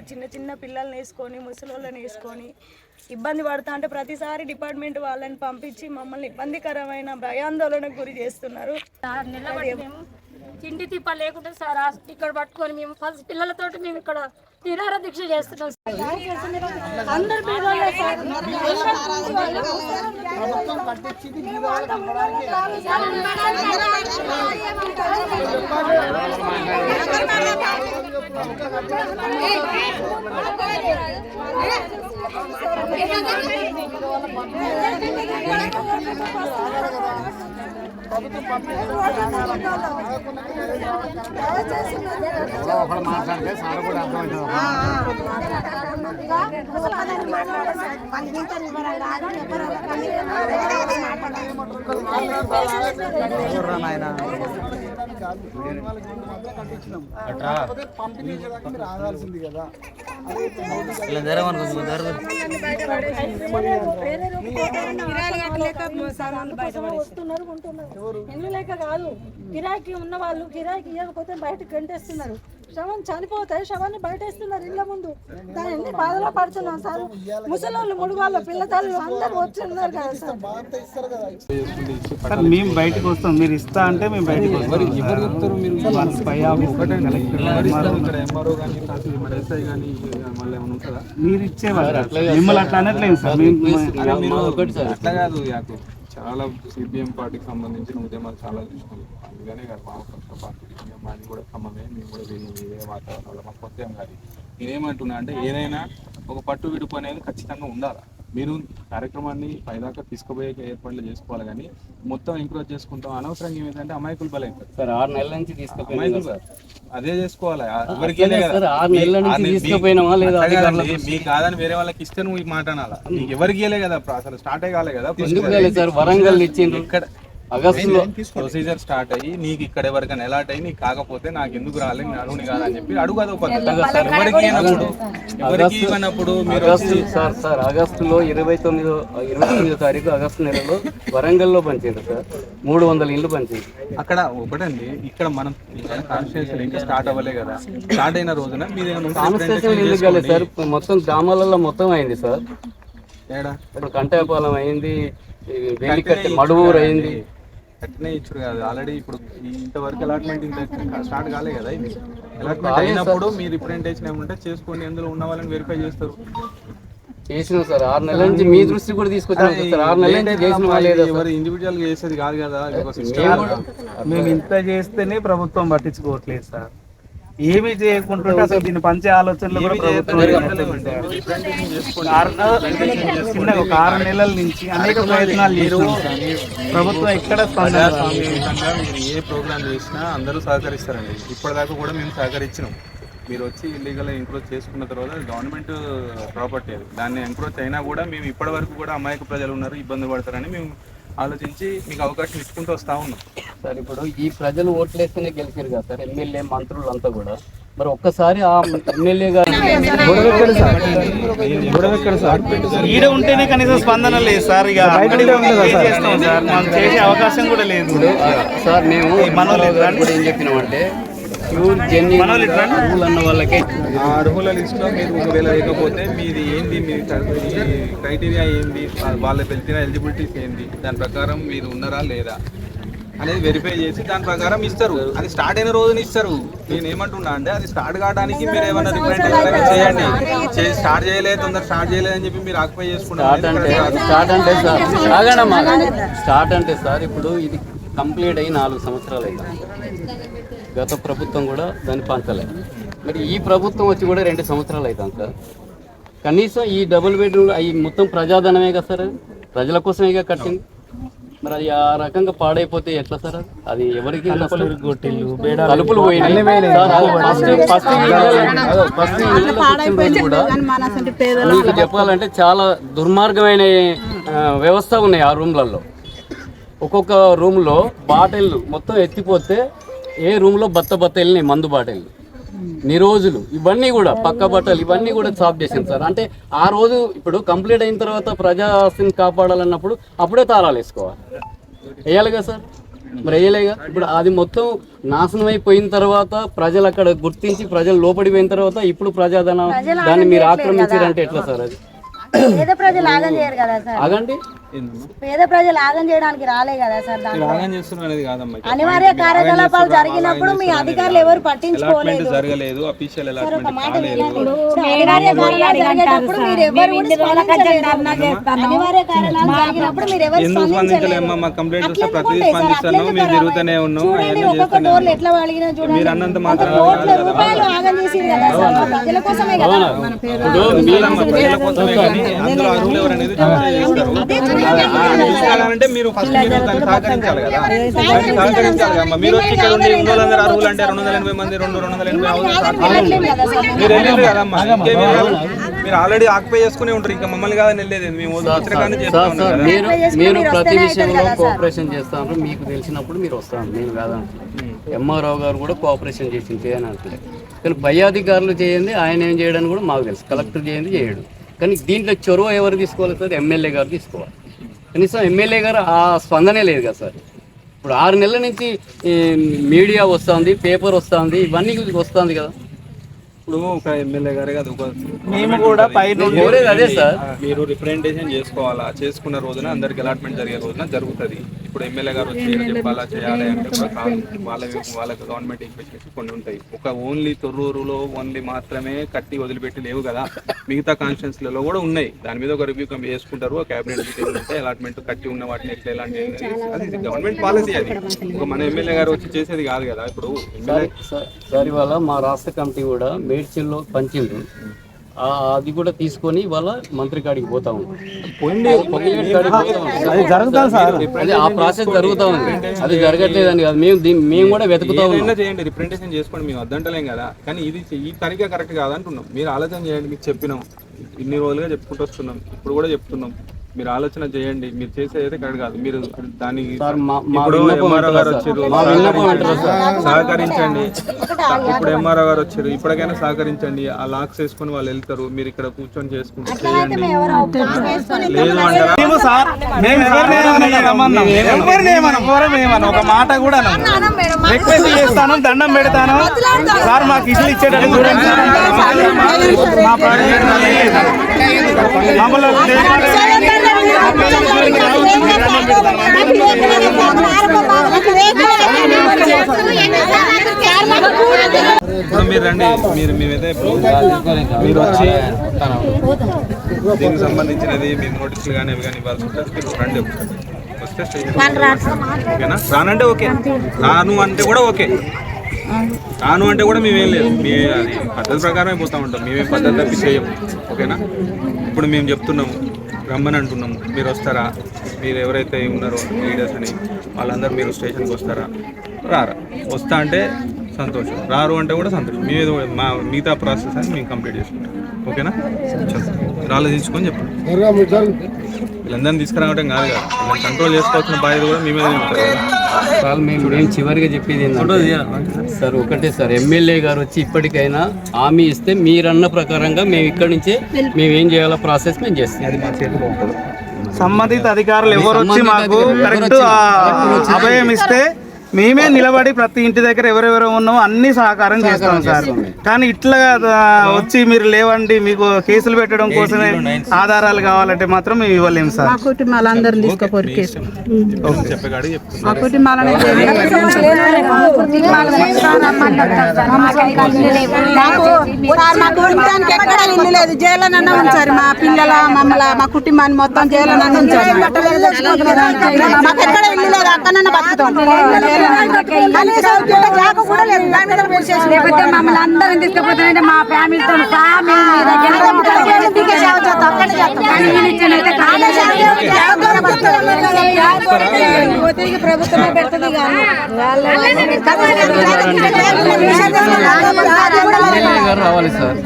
వాళ్ళు చిన్న చిన్న పిల్లల్ని వేసుకొని ముసలోళ్ళని వేసుకొని ఇబ్బంది పడుతూ అంటే ప్రతిసారి డిపార్ట్మెంట్ వాళ్ళని పంపించి మమ్మల్ని ఇబ్బందికరమైన భయాందోళనకు గురి చేస్తున్నారు. తిండి తిప్ప లేకుండా సార్ ఇక్కడ పట్టుకొని మేము ఫస్ట్ పిల్లలతోటి మేము ఇక్కడ నిరాహార దీక్ష చేస్తున్నాం. అందరు మాట్లాడితే సార్ కూడా అర్థమవుతుంది. ఆగాల్సింది కదా ఇల్లు లేక కాదు, కిరాయికి ఉన్న వాళ్ళు కిరాయికి ఇవ్వకపోతే బయటకు గంటేస్తున్నారు. శవం చనిపోతే శవాన్ని బయటేస్తున్నారు ఇళ్ళ ముందు. దాన్ని ఎన్ని బాధలో పడుతున్నాం సార్. ముసలోళ్ళు ముడుగాళ్ళు పిల్లలు అందరూ వచ్చిన్నారు కదా సార్. మేము బయటకు వస్తాం, మీరు ఇస్తా అంటే మేము బయటకు వస్తాం. మీరు ఇచ్చేవాళ్ళు మిమ్మల్ని అట్లా అనట్లేదు సార్. అట్లా కాదు, చాలా సిపిఎం పార్టీకి సంబంధించిన ఉద్యమాలు చాలా చూసుకున్నాం. అందుకనే కాదు మా పార్టీ మాది కూడా ఖమ్మమే, మేము కూడా ఇదే వాతావరణంలో మాకు కొత్త ఏం కాదు. నేనేమంటున్నా అంటే ఏదైనా ఒక పట్టు విడుపు అనేది ఖచ్చితంగా ఉండాలి. మీరు కార్యక్రమాన్ని పైదాకా తీసుకుపోయే ఏర్పాట్లు చేసుకోవాలి, కానీ మొత్తం ఎంకరేజ్ చేసుకుంటాం. అనవసరంగా ఏమైందంటే అమాయకులు బలైతారు సార్. 6 నెలల నుంచి తీసుకుపోయినా అదే చేసుకోవాలి. ఎవరికి మీకు కాదని వేరే వాళ్ళకి ఇస్తే నువ్వు మాట అనాలా? నీకు ఎవరికి ఇవ్వలే కదా, అసలు స్టార్టే కాలే కదా. వరంగల్ ఇచ్చిండ్రు ఇక్కడ ఆగస్టులో ప్రొసీజర్ స్టార్ట్ అయ్యి నీకు ఇక్కడ ఎవరికైనా అలాట్ అయ్యి నీకు కాకపోతే నాకు ఎందుకు రాలేదు, నేను అడుగుని కాదని చెప్పి అడుగుదో పద్ధతి. ఎవరికి ఇవ్వనప్పుడు మీరు ఆగస్టులో 29వ తారీఖు ఆగస్టు నెలలో వరంగల్లో పంచారు సార్. 300 ఇళ్ళు పంచారు అక్కడ. ఒకటండి, ఇక్కడ మనం కాన్స్టిట్యూషన్ ఇంకా స్టార్ట్ అవ్వలే కదా. స్టార్ట్ అయిన రోజున మీరు సార్ మొత్తం గ్రామాలలో మొత్తం అయింది సార్. ఇప్పుడు కంటేపాలెం అయింది, మడువూరు అయింది. అట్నే ఇచ్చారు కాదు ఆల్రెడీ. ఇప్పుడు ఇంతవరకు అలాట్మెంట్ ఇంత స్టార్ట్ కాలే కదా. ఇది అలాట్మెంట్ అయినప్పుడు మీ రిప్రజెంటేషన్ ఏమంటే చేసుకొని అందులో ఉన్న వాళ్ళని వెరిఫై చేస్తారు. చేసినాం సార్. 6 నెలల నుంచి మీ దృష్టి కూడా తీసుకొచ్చాం సార్. 6 నెలల నుంచి చేసిన వాళ్ళు ఎవరు ఇండివిజువల్ గా చేసేది కాదు కదా. మేము ఇంత చేస్తేనే ప్రభుత్వం పట్టించుకోవట్లేదు సార్. ఏమి చేయకుండా అసలు దీన్ని పంచే ఆలోచనలు ఒక 6 నెలల నుంచి అనేక ప్రయత్నాలు చేస్తున్నాం. ప్రభుత్వం ఎక్కడ ప్రజాస్వామ్యంగా మీరు ఏ ప్రోగ్రామ్ చేసినా అందరూ సహకరిస్తారండి. ఇప్పటిదాకా కూడా మేము సహకరించినాం. మీరు వచ్చి ఇల్లీగల్ ఎంక్రోచ్ చేసుకున్న తర్వాత గవర్నమెంట్ ప్రాపర్టీ అది. దాన్ని ఎంక్రోచ్ అయినా కూడా మేము ఇప్పటి వరకు కూడా అమాయక ప్రజలు ఉన్నారు, ఇబ్బంది పడతారని మేము ఆలోచించి మీకు అవకాశం ఇచ్చుకుంటూ వస్తూ ఉన్నాం సార్. ఇప్పుడు ఈ ప్రజలు ఓట్లేస్తేనే గెలిచారు కదా సార్, ఎమ్మెల్యే మంత్రులు అంతా కూడా. మరి ఒక్కసారి ఆ ఎమ్మెల్యే గారు ఈడ ఉంటేనే కనీసం స్పందన లేదు సార్. ఇక చేస్తాం సార్, మనం చేసే అవకాశం కూడా లేదు సార్. మేము ఏం చెప్పినామంటే అన్న వాళ్ళకి అర్హుల లిస్టులో మీరు ఒకవేళ లేకపోతే మీది ఏంది, మీ క్రైటీరియా ఏంది, వాళ్ళ తెలిసిన ఎలిజిబిలిటీస్ ఏంది, దాని ప్రకారం మీరు ఉన్నారా లేదా అనేది వెరిఫై చేసి దాని ప్రకారం ఇస్తారు. అది స్టార్ట్ అయిన రోజున ఇస్తారు. నేను ఏమంటున్నా అంటే అది స్టార్ట్ కావడానికి మీరు ఏమైనా రిప్రజెంటేషన్ చేయండి. స్టార్ట్ చేయలేదు, తొందర స్టార్ట్ చేయలేదు అని చెప్పి మీరు ఆక్యుపై చేసుకుంటారు. స్టార్ట్ అంటే సార్ ఇప్పుడు ఇది కంప్లీట్ అయ్యి 4 సంవత్సరాలు అయింది. గత ప్రభుత్వం కూడా దాన్ని పంచలేదు. మరి ఈ ప్రభుత్వం వచ్చి కూడా 2 సంవత్సరాలు అవుతాం సార్. కనీసం ఈ డబుల్ బెడ్రూమ్ అవి మొత్తం ప్రజాధనమే కదా సార్, ప్రజల కోసమే కట్టింది. మరి అది ఆ రకంగా పాడైపోతే ఎట్లా సార్? అది ఎవరికి తలుపులు పోయినాయి కూడా. మీకు చెప్పాలంటే చాలా దుర్మార్గమైన వ్యవస్థ ఉన్నాయి ఆ రూమ్లలో. ఒక్కొక్క రూమ్లో బాటిల్ మొత్తం ఎత్తిపోతే ఏ రూమ్లో బత్త వెళ్ళినాయి మందు బాటిల్, నిరోజులు, ఇవన్నీ కూడా పక్క బట్టలు ఇవన్నీ కూడా సాఫ్ చేసాం సార్. అంటే ఆ రోజు ఇప్పుడు కంప్లీట్ అయిన తర్వాత ప్రజాస్తిని కాపాడాలన్నప్పుడు అప్పుడే తాళాలు వేసుకోవాలి, వేయాలి కదా సార్. మరి వేయలేగా. ఇప్పుడు అది మొత్తం నాశనం అయిపోయిన తర్వాత ప్రజలు అక్కడ గుర్తించి ప్రజలు లోపడిపోయిన తర్వాత ఇప్పుడు ప్రజాధనం దాన్ని మీరు ఆక్రమించారంటే ఎట్లా సార్? అది పేద ప్రజలు ఆగం చేయరు కదా సార్. ఆగండి, పేద ప్రజలు ఆగం చేయడానికి రాలే కదా సార్. ఆగం చేస్తున్నారు అనేది కాదమ్మా. అనివార్య కార్యకలాపాలు జరిగినప్పుడు మీ అధికారులు ఎవరు పట్టించుకోలేదు. జరగలేదు, అఫీషియల్ అలాట్మెంట్ కాలేదు. అనివార్య కారణాలు జరిగినప్పుడు మీరు ఎవరు కూడా స్పందించలేదు. అనివార్య కారణాలు జరిగినప్పుడు మీరు ఎవరు స్పందించలేమ్మా. మా కంప్లైంట్ వస్తే ప్రతిదీ స్పందిస్తాను, మీరు తిరుగుతూనే ఉన్నాం. చూడండి, ఒక్కొక్క డోర్లు ఎట్లా వాడినా చూడండి. మీరు అన్నంత మాత్రం కోట్ల రూపాయలు ఆగం చేసింది కదా సార్. మా ప్రజల కోసమే కదా. ప్రజల కోసమే కానీ అందులో అర్హులు ఎవరనేది చేస్తారు. అంటే మీరు ఫస్ట్ మీరు దాన్ని సహకరించాలి కదా, సహకరించాలి కదమ్మా. మీరు వచ్చి ఇక్కడ ఉండి వాళ్ళందరూ అర్హులు అంటే 280 మంది 280 మీరు వెళ్ళారు కదమ్మా. మీరు ఆల్రెడీ ఆక్యుపై చేసుకునే ఉంటారు, ఇంకా మమ్మల్ని కాదని వెళ్ళేది. మేము మీరు ప్రతి విషయంలో కోఆపరేషన్ చేస్తాను, మీకు తెలిసినప్పుడు మీరు వస్తాను, నేను కాదంటే. ఎంఆర్ఓ గారు కూడా కోఆపరేషన్ చేసింది చేయని అంటలేదు. కానీ పై అధికారులు చేయండి, ఆయన ఏం చేయడానికి కూడా మాకు తెలుసు. కలెక్టర్ చేయండి చేయడు. కానీ దీంట్లో చొరవ ఎవరు తీసుకోవాలి సార్? ఎమ్మెల్యే గారు తీసుకోవాలి. కనీసం ఎమ్మెల్యే గారు ఆ స్పందనే లేదు కదా సార్. ఇప్పుడు 6 నెలల నుంచి మీడియా వస్తుంది, పేపర్ వస్తుంది, ఇవన్నీ వస్తుంది కదా. ఇప్పుడు ఒక ఎమ్మెల్యే గారే కాదు, మేము కూడా అదే సార్. మీరు రిప్రజెంటేషన్ చేసుకోవాలా, చేసుకున్న రోజున అందరికి అలాట్మెంట్ జరిగే రోజున జరుగుతుంది. ఇప్పుడు ఎమ్మెల్యే గారు వచ్చి చెప్పాలా చేయాలి అంటే కూడా కాదు. వాళ్ళకి గవర్నమెంట్ ఇన్వెస్టిగేషన్ కొన్ని ఉంటాయి. ఒక ఓన్లీ తొర్రూరులో ఓన్లీ మాత్రమే కట్టి వదిలిపెట్టి లేవు కదా, మిగతా కాన్స్టిట్యున్సీలలో కూడా ఉన్నాయి. దాని మీద ఒక రివ్యూ చేసుకుంటారు, క్యాబినెట్ డీటెయిల్స్ ఉంటాయి. అలాట్మెంట్ కట్టి ఉన్న వాటిని ఎట్లా ఎలాంటి అది గవర్నమెంట్ పాలసీ. అది ఒక మన ఎమ్మెల్యే గారు వచ్చి చేసేది కాదు కదా. ఇప్పుడు సార్ ఇవాళ మా రాష్ట్ర కమిటీ కూడా మేడ్చిల్లో పంచిండ్రు, అది కూడా తీసుకొని ఇవాళ మంత్రి కాడికి పోతా ఉంది. అది ఆ ప్రాసెస్ జరుగుతూ ఉంది, అది జరగట్లేదని కాదు. మేము కూడా వెతుకుతా ఉన్నాం. చేయండి, రిప్రజెంటేషన్ చేసుకోండి, మేము వద్దంటలేం కదా. కానీ ఇది ఈ తరిగా కరెక్ట్ కాదంటున్నాం. మీరు ఆలోచన చేయండి, మీకు చెప్పినాం, ఇన్ని రోజులుగా చెప్పుకుంటూ వస్తున్నాం, ఇప్పుడు కూడా చెప్తున్నాం. మీరు ఆలోచన చేయండి, మీరు చేసేది కరెక్ట్ కాదు. మీరు దాన్ని ఇప్పుడు ఎంఆర్ఓ గారు వచ్చారు, సహకరించండి. ఇప్పుడు ఎంఆర్ఓ గారు వచ్చారు, ఇప్పటికైనా సహకరించండి. ఆ లాక్స్ వేసుకొని వాళ్ళు వెళ్తారు, మీరు ఇక్కడ కూర్చొని చేసుకుంటూ చేయండి. లేదు అంటారా ఒక మాట కూడా రిక్వెస్ట్ చేస్తాను, దండం పెడతాను సార్, మాకు ఇల్లు ఇచ్చేటట్టు చూడండి. మా మీరు రండి, మేమైతే మీరు వచ్చి దీనికి సంబంధించినది మేము నోటీసులు కానీ అవి కానీ ఇవ్వాల్సి ఉంటుంది. మీరు రండి వస్తే ఓకేనా. రానంటే ఓకే, రాను అంటే కూడా ఓకే. రాను అంటే కూడా మేమేం లేదు, అది పద్ధతి ప్రకారమే పోతూ ఉంటాం. మేమేం పద్ధతి తప్పి చేయం, ఓకేనా. ఇప్పుడు మేము చెప్తున్నాము, రమ్మని అంటున్నాము, మీరు వస్తారా? మీరు ఎవరైతే ఉన్నారో లీడర్స్ అని వాళ్ళందరూ మీరు స్టేషన్కి వస్తారా? రారా? వస్తా అంటే సంతోషం, రారు అంటే కూడా సంతోషం. మేము మా మిగతా ప్రాసెస్ అని మేము కంప్లీట్ చేసుకుంటాం, ఓకేనా. ఆలోచించుకొని చెప్పండి. వీళ్ళందరినీ తీసుకురావడం కాదు కదా, వీళ్ళని కంట్రోల్ చేసుకోవాల్సిన బాధ్యత కూడా మీ మీద ఉంటారు కదా. మేము చివరిగా చెప్పేది ఏంటంటే సార్, ఒకటే సార్, ఎమ్మెల్యే గారు వచ్చి ఇప్పటికైనా హామీ ఇస్తే మీరన్న ప్రకారంగా మేము ఇక్కడి నుంచే మేము ఏం చేయాలో ప్రాసెస్ మేము చేస్తాం. అది మా చేతిలో ఉంటుంది. సంబంధిత అధికారులు ఎవరు వచ్చి మాకు కరెక్ట్ అభయం ఇస్తే మేమే నిలబడి ప్రతి ఇంటి దగ్గర ఎవరెవరు ఉన్నామో అన్ని సహకారం చేస్తాం సార్. కానీ ఇట్లా వచ్చి మీరు లేవండి, మీకు కేసులు పెట్టడం కోసమే ఆధారాలు కావాలంటే మాత్రం మేము ఇవ్వలేము సార్. కుటుంబాలందరినీ తీసుకోపోరు కేసు. జైలనన్నా ఉంచారు, మా పిల్లల మమ్మల్ని మా కుటుంబాన్ని మొత్తం జైలనన్నా ఉంచారు. మాకు ఎక్కడ ఇల్లు లేదు, అక్కడన్నా బతుకుతాం. లేకపోతే మమ్మల్ని అందరం తీసుకుపోతానంటే మా ఫ్యామిలీతో ప్రభుత్వమే పెడుతుంది. రావాలి సార్.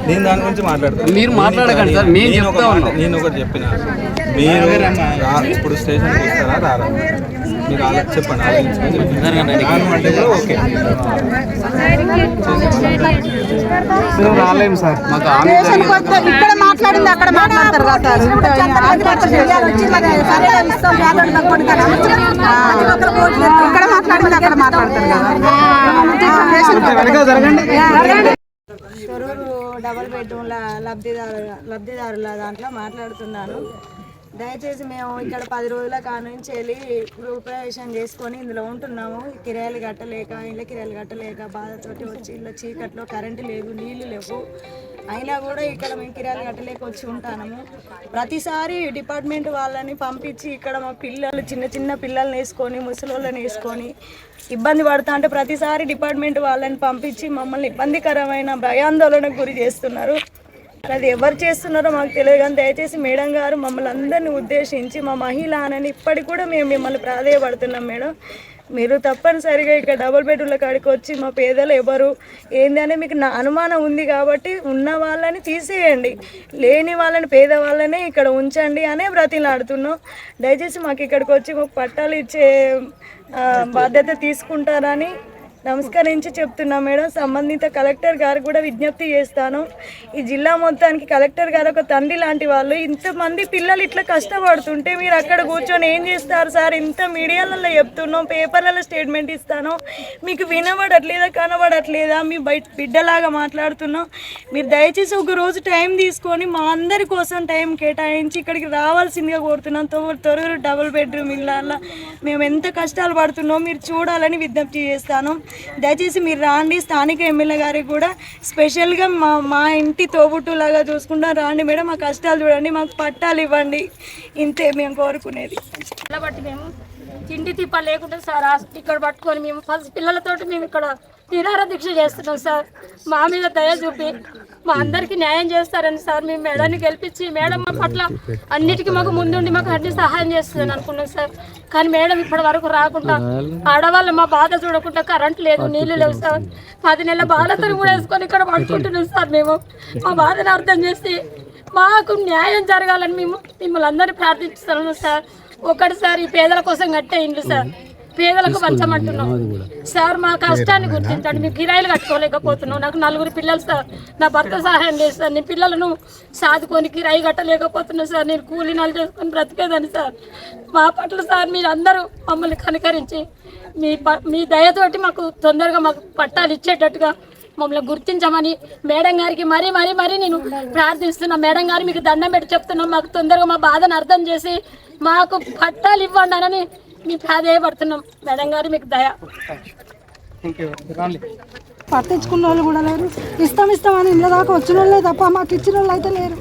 నేను దాని గురించి మాట్లాడతాను. మీరు మాట్లాడకండి సార్, మేము చెప్తా ఉన్నాం. నేను ఒకటి చెప్పిన, మీరు ఇప్పుడు స్టేషన్కి వస్తారా రారా మీరు చెప్పండి, ఆలోచించుకొని కూడా ఓకే. రాలేము సార్, మాకు హామీ ఇక్కడ మాట్లాడింది అక్కడ మాట్లాడతారు కదా సార్, ఇక్కడ మాట్లాడింది అక్కడ మాట్లాడతారు కదా. జరగండి. తొర్రూరు డబుల్ బెడ్రూమ్ల లబ్ధిదారుల దాంట్లో మాట్లాడుతున్నాను. దయచేసి మేము ఇక్కడ 10 రోజుల కానుంచి వెళ్ళి గృహప్రవేశం చేసుకొని ఇందులో ఉంటున్నాము. కిరాయిలు కట్టలేక, ఇళ్ళ కిరాయిలు కట్టలేక బాధతోటి వచ్చి ఇళ్ళ చీకట్లో కరెంటు లేదు, నీళ్లు లేవు. అయినా కూడా ఇక్కడ మేము కిరాయిలు కట్టలేక వచ్చి ఉంటాము. ప్రతిసారి డిపార్ట్మెంట్ వాళ్ళని పంపించి ఇక్కడ మా పిల్లలు చిన్న పిల్లల్ని వేసుకొని ముసలోళ్ళని వేసుకొని ఇబ్బంది పడతా అంటే ప్రతిసారి డిపార్ట్మెంట్ వాళ్ళని పంపించి మమ్మల్ని ఇబ్బందికరమైన భయాందోళనకు గురి చేస్తున్నారు. అది ఎవరు చేస్తున్నారో మాకు తెలియదు, కానీ దయచేసి మేడం గారు మమ్మల్ని అందరినీ ఉద్దేశించి మా మహిళ అని ఇప్పటికి కూడా మేము మిమ్మల్ని ప్రాధేయపడుతున్నాం మేడం. మీరు తప్పనిసరిగా ఇక్కడ డబుల్ బెడ్రూమ్ల కాడికి వచ్చి మా పేదలు ఎవరు ఏంది అని మీకు నా అనుమానం ఉంది కాబట్టి ఉన్న వాళ్ళని తీసేయండి, లేని వాళ్ళని పేద వాళ్ళనే ఇక్కడ ఉంచండి అనే బ్రతిలాడుతున్నాం. దయచేసి మాకు ఇక్కడికి వచ్చి మాకు పట్టాలు ఇచ్చే బాధ్యత తీసుకుంటారని నమస్కరించి చెప్తున్నా మేడం. సంబంధిత కలెక్టర్ గారు కూడా విజ్ఞప్తి చేస్తాను. ఈ జిల్లా మొత్తానికి కలెక్టర్ గారు ఒక తండ్రి లాంటి వాళ్ళు. ఇంతమంది పిల్లలు ఇట్లా కష్టపడుతుంటే మీరు అక్కడ కూర్చొని ఏం చేస్తారు సార్? ఇంత మీడియాలలో చెప్తున్నాం, పేపర్లలో స్టేట్మెంట్ ఇస్తాను, మీకు వినబడట్లేదా, కనబడట్లేదా? మీ బిడ్డలాగా మాట్లాడుతున్నాం. మీరు దయచేసి ఒక రోజు టైం తీసుకొని మా అందరి కోసం టైం కేటాయించి ఇక్కడికి రావాల్సిందిగా కోరుతున్నాం. తొర్రూరు డబుల్ బెడ్రూమ్ ఇళ్ళ మేము ఎంత కష్టాలు పడుతున్నాం మీరు చూడాలని విజ్ఞప్తి చేస్తాను. దయచేసి మీరు రాండి. స్థానిక ఎమ్మెల్యే గారికి కూడా స్పెషల్గా మా ఇంటి తోబుట్టులాగా చూసుకుంటాం, రాండి మేడం, మా కష్టాలు చూడండి, మాకు పట్టాలు ఇవ్వండి, ఇంతే మేము కోరుకునేది. బట్టి మేము తిండి తిప్ప లేకుండా సార్ ఇక్కడ పట్టుకొని మేము ఫస్ట్ పిల్లలతోటి మేము ఇక్కడ నిరాహార దీక్ష చేస్తున్నాం సార్. మా మీద దయ చూపి మా అందరికీ న్యాయం చేస్తారని సార్ మేము మేడాన్ని గెలిపించి మేడం మా పట్ల అన్నిటికీ మాకు ముందుండి మాకు అన్ని సహాయం చేస్తుందని అనుకున్నాం సార్. కానీ మేడం ఇప్పటి వరకు రాకుండా ఆడవాళ్ళు మా బాధ చూడకుండా కరెంట్ లేదు, నీళ్లు లేవు సార్. 10 నెలల బాధతో కూడా వేసుకొని ఇక్కడ పడుకుంటున్నాం సార్. మేము మా బాధను అర్థం చేసి మాకు న్యాయం జరగాలని మేము మిమ్మల్ని అందరినీ ప్రార్థిస్తున్నాము సార్. ఒకటిసారి పేదల కోసం కట్టే ఇండ్లు సార్, పేదలకు పంచమంటున్నాం సార్. మా కష్టాన్ని గుర్తించండి. మేము కిరాయిలు కట్టుకోలేకపోతున్నాం. నాకు 4 పిల్లలు సార్, నా భర్త సహాయం లేదు సార్. నేను పిల్లలను సాదుకొని కిరాయి కట్టలేకపోతున్నా సార్. నేను కూలీనాలు చేసుకొని బ్రతికేదాన్ని సార్. మా పట్ల సార్ మీరు అందరూ మమ్మల్ని కనికరించి మీ దయతోటి మాకు తొందరగా మాకు పట్టాలు ఇచ్చేటట్టుగా మమ్మల్ని గుర్తించమని మేడం గారికి మరీ నేను ప్రార్థిస్తున్నా. మేడం గారు మీకు దండం పెట్టి చెప్తున్నాం, మాకు తొందరగా మా బాధను అర్థం చేసి మాకు పట్టాలు ఇవ్వండి అని మీ ప్రాధేయపడుతున్నాం. మేడం గారు మీకు దయ. పట్టించుకున్న వాళ్ళు కూడా లేరు, ఇస్తామని ఇళ్ళ దాకా వచ్చిన వాళ్ళే తప్ప మాకు ఇచ్చిన వాళ్ళు అయితే లేరు.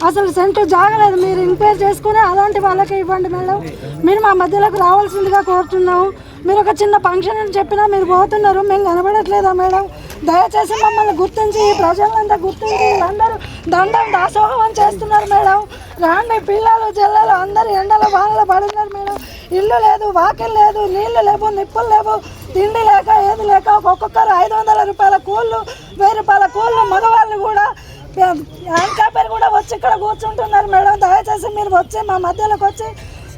అసలు సెంటర్ జాగలేదు. మీరు ఎంక్వైరీ చేసుకుని అలాంటి వాళ్ళకే ఇవ్వండి మేడం. మీరు మా మధ్యలోకి రావాల్సిందిగా కోరుతున్నాము. మీరు ఒక చిన్న ఫంక్షన్ అని చెప్పినా మీరు పోతున్నారు, మేము కనబడట్లేదా మేడం? దయచేసి మమ్మల్ని గుర్తించి ఈ ప్రజలంతా గుర్తించి వీళ్ళందరూ దండం దాసోహం చేస్తున్నారు మేడం. రాండి, పిల్లలు జల్లలు అందరూ ఎండలో వానలో పడున్నారు మేడం. ఇల్లు లేదు, వాకిల్ లేదు, నీళ్లు లేవు, నిప్పులు లేవు, తిండి లేక ఏది లేక ఒక్కొక్కరు 500 రూపాయల కూళ్ళు, 1000 రూపాయల కూళ్ళు. మగవాళ్ళు కూడా హ్యాండ్కాపర్ కూడా వచ్చి ఇక్కడ కూర్చుంటున్నారు మేడం. దయచేసి మీరు వచ్చి మా మధ్యలోకి వచ్చి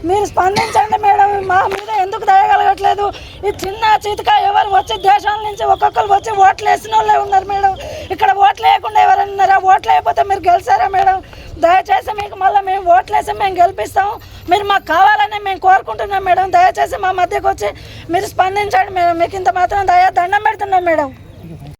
మీరు స్పందించండి మేడం. మా మీద ఎందుకు దయగలగట్లేదు? ఈ చిన్న చితక ఎవరు వచ్చి దేశాల నుంచి ఒక్కొక్కరు వచ్చి ఓట్లు వేసిన వాళ్ళే ఉన్నారు మేడం. ఇక్కడ ఓట్లు వేయకుండా ఎవరైనా ఉన్నారా? ఓట్లు వేయకపోతే మీరు గెలిచారా మేడం? దయచేసి మీకు మళ్ళీ మేము ఓట్లు వేసి మేము గెలిపిస్తాము. మీరు మాకు కావాలని మేము కోరుకుంటున్నాం మేడం. దయచేసి మా మధ్యకు వచ్చి మీరు స్పందించండి మేడం. మీకు ఇంత మాత్రం దండం పెడుతున్నాం మేడం.